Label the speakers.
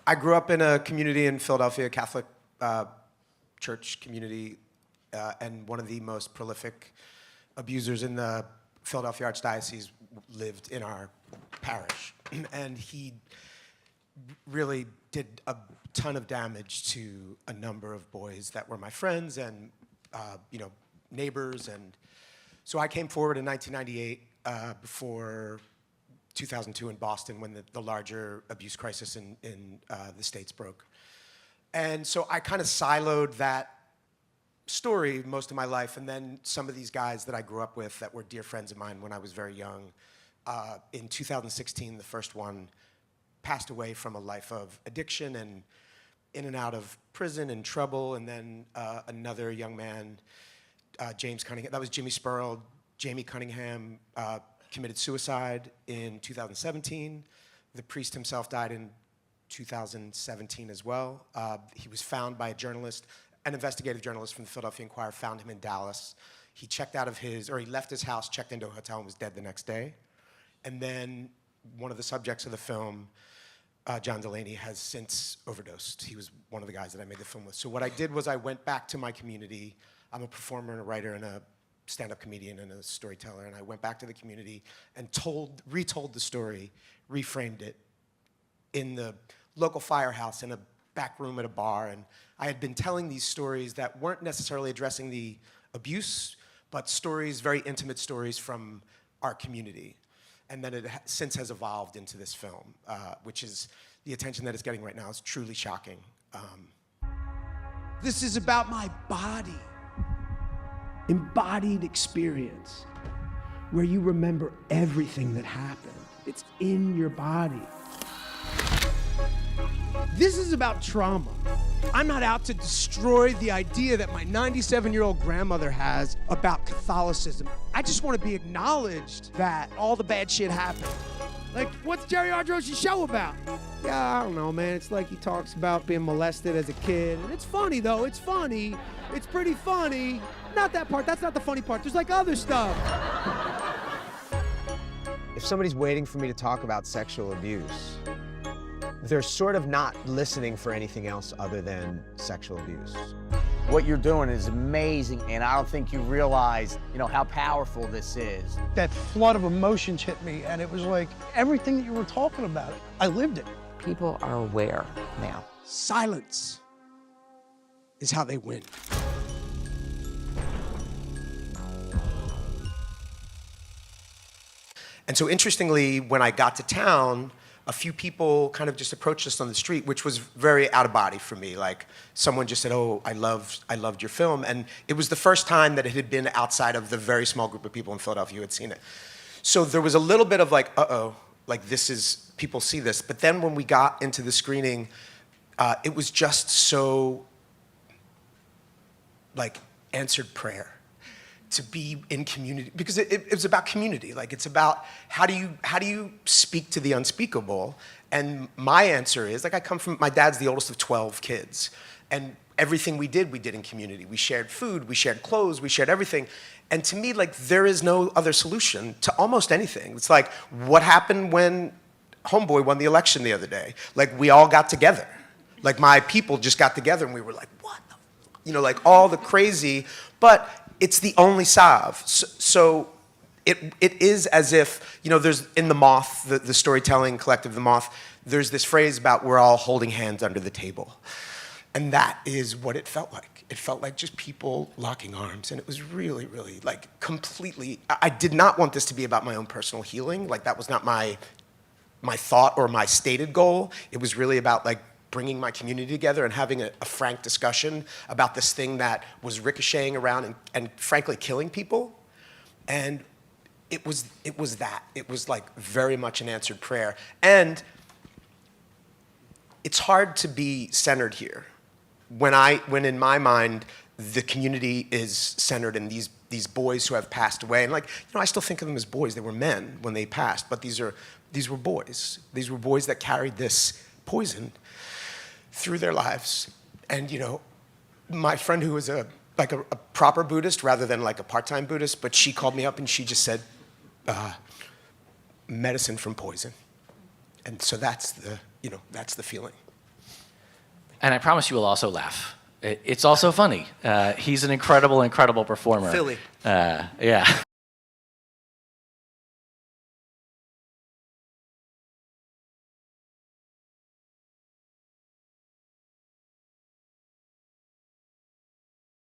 Speaker 1: I grew up in a community in Philadelphia, Catholic church community, and one of the most prolific abusers in the Philadelphia Archdiocese lived in our parish. And he really did a ton of damage to a number of boys that were my friends and neighbors. And so I came forward in 1998 before 2002 in Boston when the larger abuse crisis in the States broke. And so I kind of siloed that story most of my life, and then some of these guys that I grew up with that were dear friends of mine when I was very young, in 2016, the first one passed away from a life of addiction and in and out of prison and trouble, and then another young man, James Cunningham, that was Jimmy Spurl, Jamie Cunningham, committed suicide in 2017. The priest himself died in 2017 as well. He was found by a journalist, an investigative journalist from the Philadelphia Inquirer, found him in Dallas. He he left his house, checked into a hotel, and was dead the next day. And then one of the subjects of the film, John Delaney, has since overdosed. He was one of the guys that I made the film with. So what I did was I went back to my community. I'm a performer and a writer and a stand-up comedian and a storyteller, and I went back to the community and retold the story, reframed it in the local firehouse in a back room at a bar. And I had been telling these stories that weren't necessarily addressing the abuse, but stories, very intimate stories from our community. And then it since has evolved into this film, which is the attention that it's getting right now is truly shocking.
Speaker 2: This is about my body. Embodied experience, where you remember everything that happened. It's in your body. This is about trauma. I'm not out to destroy the idea that my 97-year-old grandmother has about Catholicism. I just want to be acknowledged that all the bad shit happened. Like, what's Jerry Ardroshi's show about? Yeah, I don't know, man. It's like he talks about being molested as a kid. And it's funny, though. It's funny. It's pretty funny. Not that part. That's not the funny part. There's like other stuff.
Speaker 3: If somebody's waiting for me to talk about sexual abuse, they're sort of not listening for anything else other than sexual abuse.
Speaker 4: What you're doing is amazing, and I don't think you realize, how powerful this is.
Speaker 5: That flood of emotions hit me, and it was like everything that you were talking about, I lived it.
Speaker 6: People are aware now.
Speaker 2: Silence is how they win.
Speaker 1: And so interestingly, when I got to town, a few people kind of just approached us on the street, which was very out of body for me. Like someone just said, "Oh, I loved your film." And it was the first time that it had been outside of the very small group of people in Philadelphia who had seen it. So there was a little bit of like, uh-oh, like this is, people see this. But then when we got into the screening, it was just so like answered prayer. To be in community, because it was about community. Like it's about how do you speak to the unspeakable? And my answer is, like, my dad's the oldest of 12 kids, and everything we did in community. We shared food, we shared clothes, we shared everything. And to me, like, there is no other solution to almost anything. It's like, what happened when Homeboy won the election the other day? Like, we all got together. Like, my people just got together and we were like, what the, like all the crazy, but it's the only salve. So it is as if, there's in The Moth, the storytelling collective, The Moth, there's this phrase about we're all holding hands under the table. And that is what it felt like. It felt like just people locking arms. And it was really, really like completely, I did not want this to be about my own personal healing. Like that was not my thought or my stated goal. It was really about like bringing my community together and having a frank discussion about this thing that was ricocheting around and frankly killing people. And it was that. It was like very much an answered prayer. And it's hard to be centered here when in my mind the community is centered in these boys who have passed away. And like, I still think of them as boys. They were men when they passed, but these were boys. These were boys that carried this poison through their lives. And my friend who was a proper Buddhist rather than like a part-time Buddhist, but she called me up and she just said, medicine from poison. And so that's the feeling.
Speaker 7: And I promise you will also laugh. It's also funny. He's an incredible, incredible performer.
Speaker 1: Philly.
Speaker 7: Yeah.